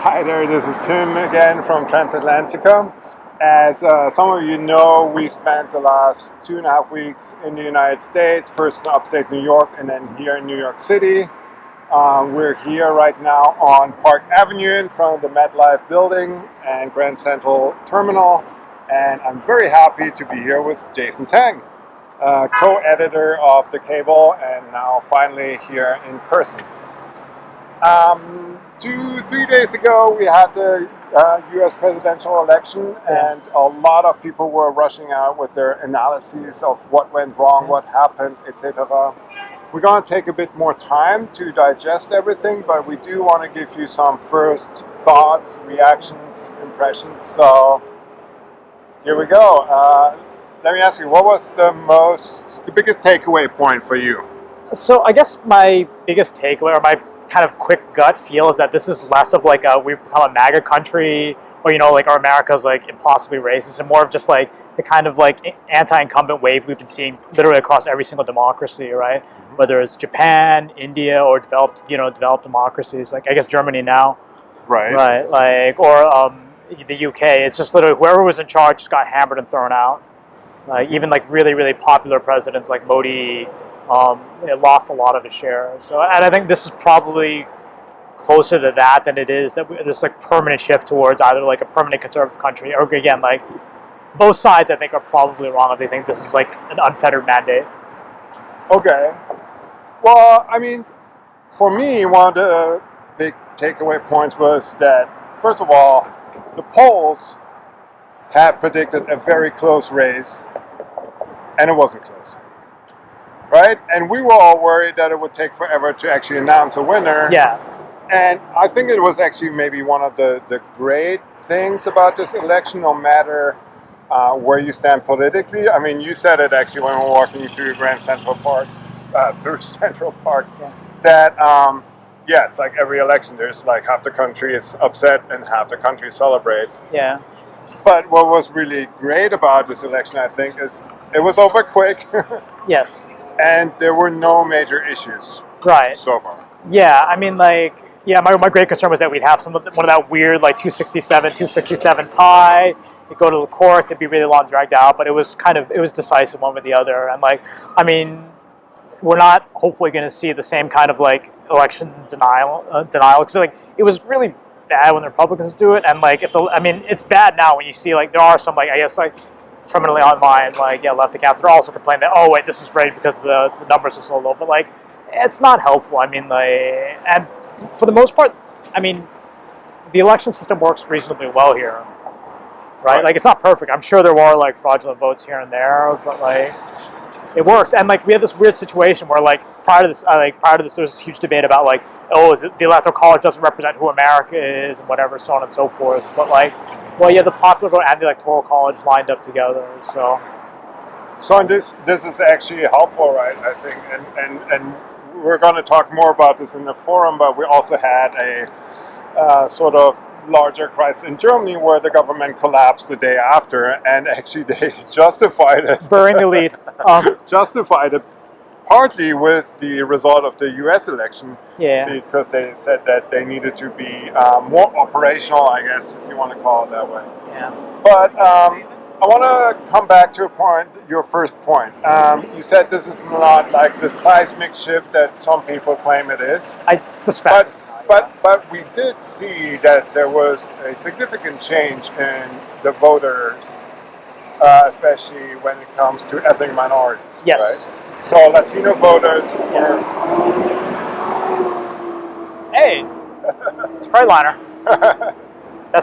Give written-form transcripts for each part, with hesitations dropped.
Hi there, this is Tim again from Transatlantica. As some of you know, we spent the last 2.5 weeks in the United States, first in upstate New York and then here in New York City. We're here right now on Park Avenue in front of the MetLife building and Grand Central Terminal, and I'm very happy to be here with Jason Tang, co-editor of the Kable, and now finally here in person. 2-3 days ago, we had the U.S. presidential election, and a lot of people were rushing out with their analyses of what went wrong, what happened, etc. We're going to take a bit more time to digest everything, but we do want to give you some first thoughts, reactions, impressions. So here we go. Let me ask you, what was the biggest takeaway point for you? So I guess my biggest takeaway, or my kind of quick gut feel, is that this is less of like we've become a MAGA country, or like our America's like impossibly racist, and more of just like the kind of like anti-incumbent wave we've been seeing literally across every single democracy, right? Mm-hmm. Whether it's Japan, India, or developed democracies, like I guess Germany now, right, like or the UK. It's just literally whoever was in charge just got hammered and thrown out. Like even like really popular presidents like Modi. It lost a lot of its share. So, and I think this is probably closer to that than it is that this like permanent shift towards either like a permanent conservative country, or again, like both sides I think are probably wrong if they think this is like an unfettered mandate. Okay. Well, I mean, for me, one of the big takeaway points was that, first of all, the polls had predicted a very close race, and it wasn't close. Right? And we were all worried that it would take forever to actually announce a winner. Yeah. And I think it was actually maybe one of the great things about this election, no matter where you stand politically. I mean, you said it actually when we were walking through Central Park, that, it's like every election, there's like half the country is upset and half the country celebrates. Yeah. But what was really great about this election, I think, is it was over quick. Yes. And there were no major issues so far. Yeah, I mean, like, my great concern was that we'd have one of that weird, like, 267 tie. It'd go to the courts, it'd be really long, dragged out, but it was decisive one way or the other. And, like, I mean, we're not hopefully going to see the same kind of, like, election denial, because, like, it was really bad when the Republicans do it, and, like, it's bad now when you see, like, there are some, like, I guess, like, terminally online, like, left accounts are also complaining that, oh wait, this is rigged because the numbers are so low, but like, it's not helpful. I mean, like, and for the most part, I mean, the election system works reasonably well here, right? Like, it's not perfect. I'm sure there were like fraudulent votes here and there, but like, it works. And like, we had this weird situation where like prior to this, there was this huge debate about like, oh, is it the Electoral College doesn't represent who America is and whatever, so on and so forth. But like, well, the popular vote and the Electoral College lined up together, so. So this is actually helpful, right? I think, and we're going to talk more about this in the forum. But we also had a sort of larger crisis in Germany where the government collapsed the day after, and actually they justified it. Burying the lead. Justified it partly with the result of the U.S. election. Yeah. Because they said that they needed to be more operational, I guess, if you want to call it that way. Yeah. But I want to come back to your first point. You said this is not like the seismic shift that some people claim it is. I suspect. But we did see that there was a significant change in the voters, especially when it comes to ethnic minorities. Yes. Right? So Latino voters were... Hey, it's a Freightliner.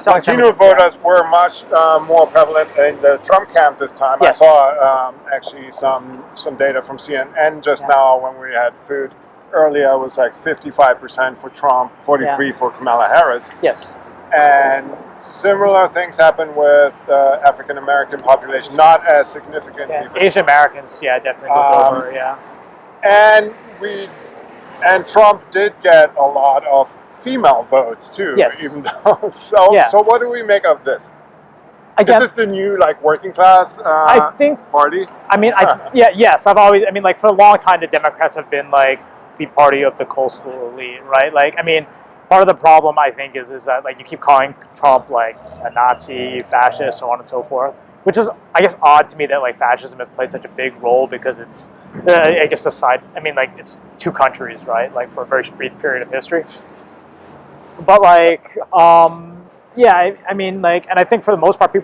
Latino voters were much more prevalent in the Trump camp this time. Yes. I saw actually some data from CNN just now when we had food. Earlier it was like 55% for Trump, 43% for Kamala Harris. Yes. And similar things happen with the African American population, not as significant. Yeah. Asian Americans, definitely moved over, And Trump did get a lot of female votes too. Yes. Even though, so what do we make of this? Again, is this the new like working class I think party? I mean, yes. I've always, I mean, like for a long time, the Democrats have been like the party of the coastal elite, right? Like, I mean, part of the problem, I think, is that like you keep calling Trump like a Nazi, fascist, so on and so forth, which is, I guess, odd to me that like fascism has played such a big role because it's, I guess, like it's two countries, right? Like for a very brief period of history. But like, yeah, I mean, like, and I think for the most part,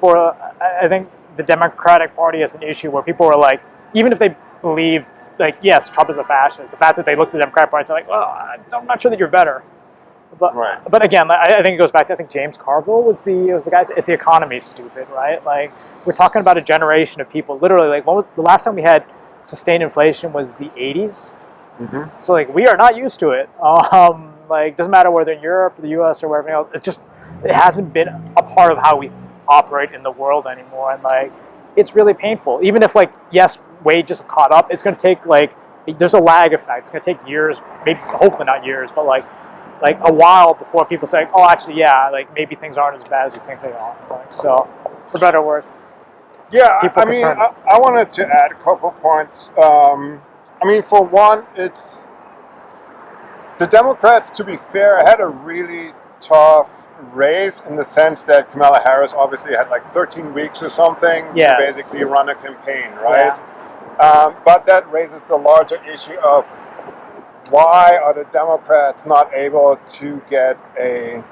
I think the Democratic Party has an issue where people are like, even if they believed, like, yes, Trump is a fascist, the fact that they looked at the Democratic Party and said, like, well, I'm not sure that you're better. But Right. but again, I think it goes back to, I think James Carville was the guy. It's the economy, stupid, right? Like, we're talking about a generation of people. Literally, like, when was the last time we had sustained inflation was the 80s. Mm-hmm. So like we are not used to it. Like, doesn't matter whether in Europe, the U.S., or wherever else. It hasn't been a part of how we operate in the world anymore, and like it's really painful. Even if like yes, wages have caught up, it's going to take like there's a lag effect. It's going to take years, maybe hopefully not years, but like a while before people say, oh, actually, yeah, like maybe things aren't as bad as we think they are. Like, so, for better or worse. Yeah, People I are mean, concerned. I wanted to add a couple points. I mean, for one, it's the Democrats, to be fair, had a really tough race in the sense that Kamala Harris obviously had like 13 weeks or something Yes. to basically run a campaign, right? Yeah. But that raises the larger issue of why are the Democrats not able to get a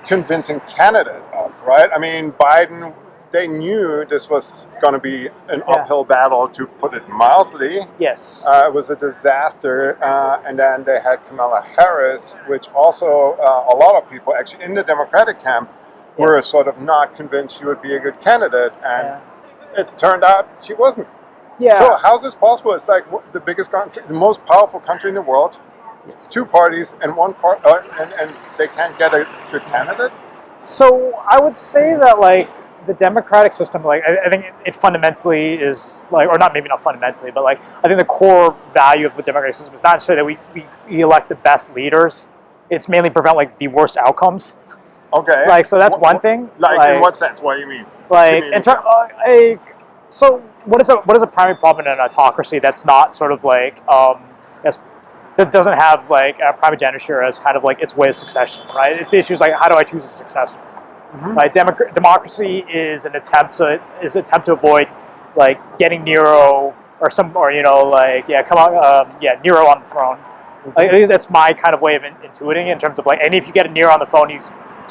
convincing candidate up, right? I mean, Biden, they knew this was going to be an uphill battle, to put it mildly. Yes. It was a disaster. And then they had Kamala Harris, which also a lot of people actually in the Democratic camp were sort of not convinced she would be a good candidate. And it turned out she wasn't. Yeah. So how's this possible? It's like the biggest country, the most powerful country in the world, two parties and one part, and they can't get a good candidate. So I would say that like the democratic system, like I think it fundamentally is like, or not, maybe not fundamentally, but like I think the core value of the democratic system is not necessarily that we elect the best leaders. It's mainly prevent like the worst outcomes. Okay. Like, so that's one thing. Like in what sense? What do you mean? Like so what is a primary problem in an autocracy that's not sort of like that doesn't have like primogeniture as kind of like its way of succession, right? It's issues like, how do I choose a successor? Mm-hmm. Right? Democracy is an attempt to avoid like getting Nero or Nero on the throne. Mm-hmm. Like, at least that's my kind of way of intuiting in terms of like, and if you get a Nero on the throne,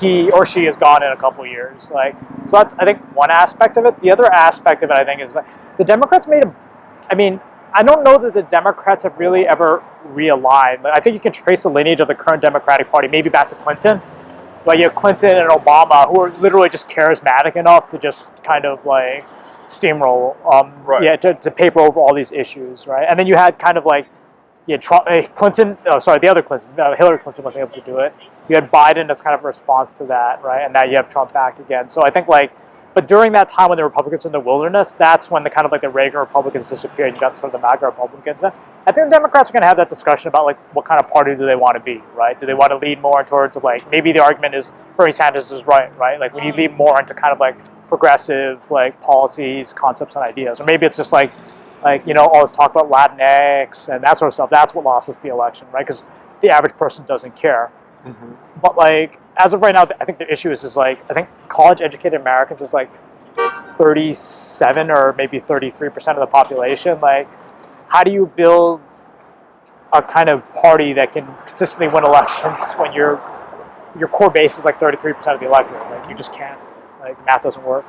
he or she is gone in a couple of years. Like, so that's, I think, one aspect of it. The other aspect of it, I think, is like the Democrats I don't know that the Democrats have really ever realigned. Like, I think you can trace the lineage of the current Democratic Party maybe back to Clinton. Like, you have Clinton and Obama, who are literally just charismatic enough to just kind of like steamroll, to paper over all these issues, right? And then you had kind of like, Clinton. Oh, sorry, the other Clinton. Hillary Clinton wasn't able to do it. You had Biden as kind of a response to that, right? And now you have Trump back again. So I think but during that time when the Republicans were in the wilderness, that's when the kind of like the Reagan Republicans disappeared. You got sort of the MAGA Republicans. I think the Democrats are going to have that discussion about like what kind of party do they want to be, right? Do they want to lead more towards like, maybe the argument is Bernie Sanders is right? Like we need to lead more into kind of like progressive like policies, concepts, and ideas, or maybe it's just like all this talk about Latinx and that sort of stuff. That's what lost us the election, right? Because the average person doesn't care. Mm-hmm. But like as of right now, I think the issue is like, I think college-educated Americans is like 37 or maybe 33% of the population. Like, how do you build a kind of party that can consistently win elections when your core base is like 33% of the electorate? Like, you just can't. Like, math doesn't work.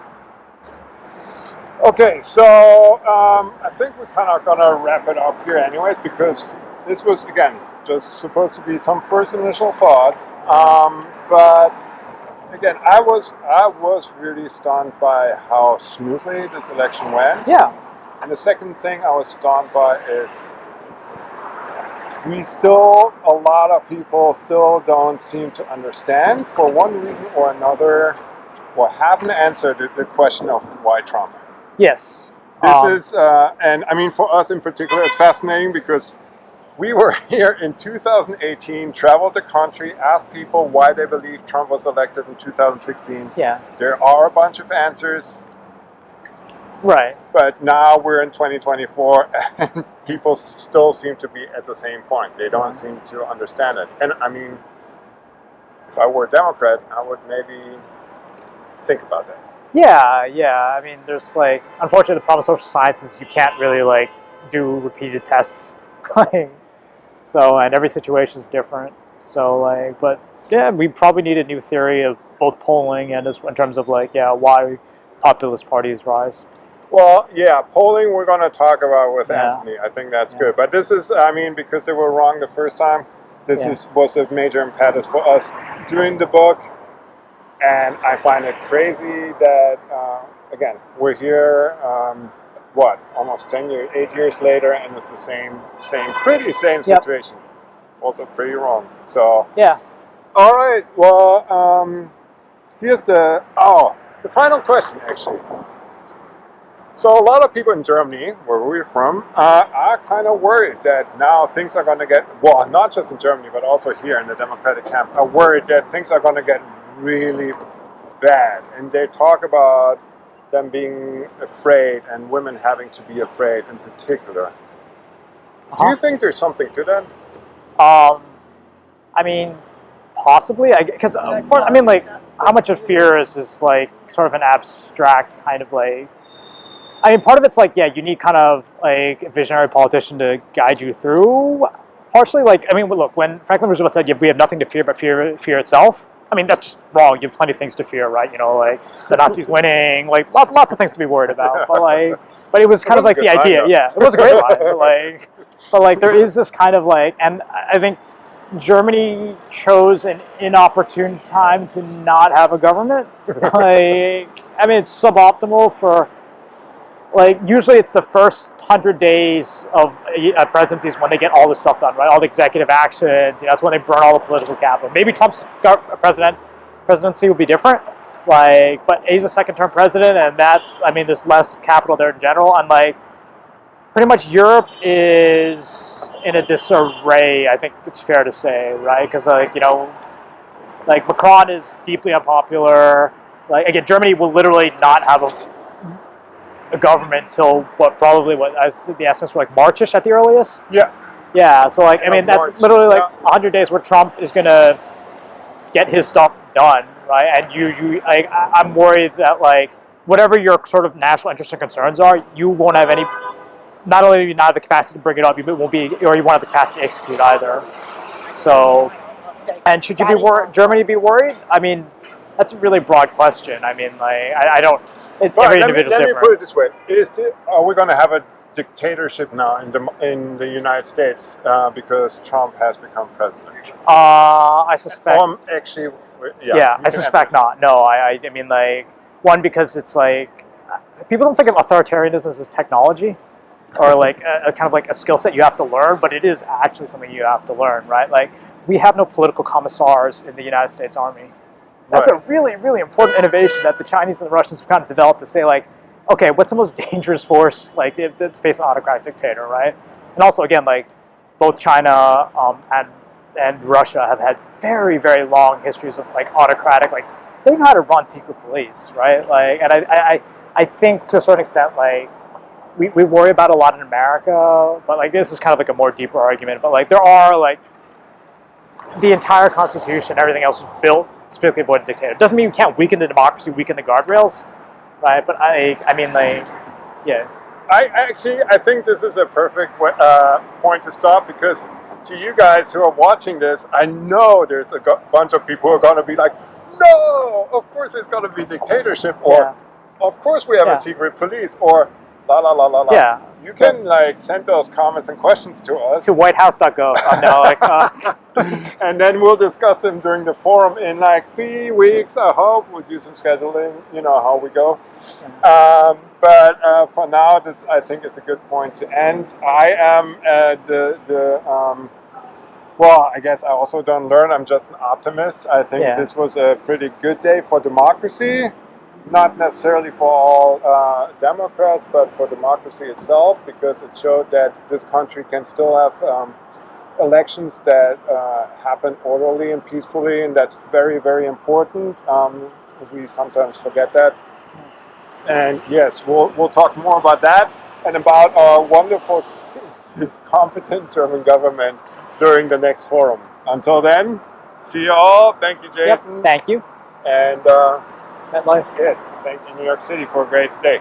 Okay, so I think we're kind of gonna wrap it up here, anyways, because this was again just supposed to be some first initial thoughts. But again, I was really stunned by how smoothly this election went. Yeah. And the second thing I was stunned by is a lot of people still don't seem to understand, for one reason or another, or haven't answered the question of why Trump. Yes. This is, and I mean, for us in particular, it's fascinating because we were here in 2018, traveled the country, asked people why they believe Trump was elected in 2016. Yeah. There are a bunch of answers. Right. But now we're in 2024 and people still seem to be at the same point. They don't seem to understand it. And I mean, if I were a Democrat, I would maybe think about that. Yeah. I mean, there's like, unfortunately, the problem with social sciences, you can't really like do repeated tests. Like, so, and every situation is different. So, like, but yeah, we probably need a new theory of both polling and as, in terms of like, yeah, why populist parties rise. Well, yeah, polling we're going to talk about with Yeah. Anthony. I think that's good. But this is, I mean, because they were wrong the first time, this was a major impetus for us doing the book. And I find it crazy that, again, we're here, almost 10 years, 8 years later, and it's the same situation. Also pretty wrong. So, yeah. All right, well, here's the final question, actually. So a lot of people in Germany, where we're from, are kind of worried that now things are going to get, well, not just in Germany, but also here in the Democratic camp, are worried that things are going to get really bad. And they talk about them being afraid and women having to be afraid in particular. Do you think there's something to that? I mean, possibly. Because, I mean, like, how much of fear is this, like, sort of an abstract kind of, like, I mean, part of it's like, yeah, you need kind of like a visionary politician to guide you through. Partially, like, I mean, look, when Franklin Roosevelt said we have nothing to fear but fear itself, I mean, that's just wrong. You have plenty of things to fear, right? You know, like the Nazis winning, like lots of things to be worried about. But it was kind of like the idea. Yeah, it was a great line. But like there is this kind of like, and I think Germany chose an inopportune time to not have a government. Like, I mean, it's suboptimal for. Like, usually it's the first 100 days of a presidency is when they get all this stuff done, right? All the executive actions, that's when they burn all the political capital. Maybe Trump's presidency will be different, like, but he's a second-term president, and that's, I mean, there's less capital there in general, and, like, pretty much Europe is in a disarray, I think it's fair to say, right? Because, like, like, Macron is deeply unpopular. Like, again, Germany will literally not have a government till the estimates were like Marchish at the earliest. Yeah. So like I mean that's literally like 100 days where Trump is gonna get his stuff done, right? And I'm worried that like whatever your sort of national interests and concerns are, you won't have any. Not only do you not have the capacity to bring it up, you won't be, or you won't have the capacity to execute either. So, and should you be Germany be worried? I mean, that's a really broad question. I mean, like I don't. Every individual's let me different. put it this way: are we going to have a dictatorship now in the United States because Trump has become president? I suspect. Actually, I suspect not. No, I mean, like one because it's like people don't think of authoritarianism as technology or like a kind of like a skill set you have to learn, but it is actually something you have to learn, right? Like we have no political commissars in the United States Army. That's a really, really important innovation that the Chinese and the Russians have kind of developed to say, like, okay, what's the most dangerous force, like, to face an autocratic dictator, right? And also, again, like, both China and Russia have had very, very long histories of, like, autocratic, like, they know how to run secret police, right? Like, and I think, to a certain extent, like, we worry about a lot in America, but, like, this is kind of, like, a more deeper argument, but, like, there are, like, the entire Constitution, everything else was built specifically avoid a dictator. Doesn't mean you can't weaken the democracy, weaken the guardrails, right? But I mean, like, yeah. I think this is a perfect point to stop because to you guys who are watching this, I know there's a bunch of people who are going to be like, no, of course there's going to be dictatorship, or of course we have a secret police, or la la la la la. Yeah. You can like send those comments and questions to us to whitehouse.gov. No, like, and then we'll discuss them during the forum in like 3 weeks. I hope we'll do some scheduling. You know how we go. But for now, this I think is a good point to end. I am well, I guess I also don't learn. I'm just an optimist. I think this was a pretty good day for democracy. Not necessarily for all Democrats, but for democracy itself, because it showed that this country can still have elections that happen orderly and peacefully, and that's very, very important. We sometimes forget that. And yes, we'll talk more about that and about our wonderful, competent German government during the next forum. Until then, See you all. Thank you, Yep. Jason. Thank you. And MetLife. yes, thank you, New York City, for a great stay.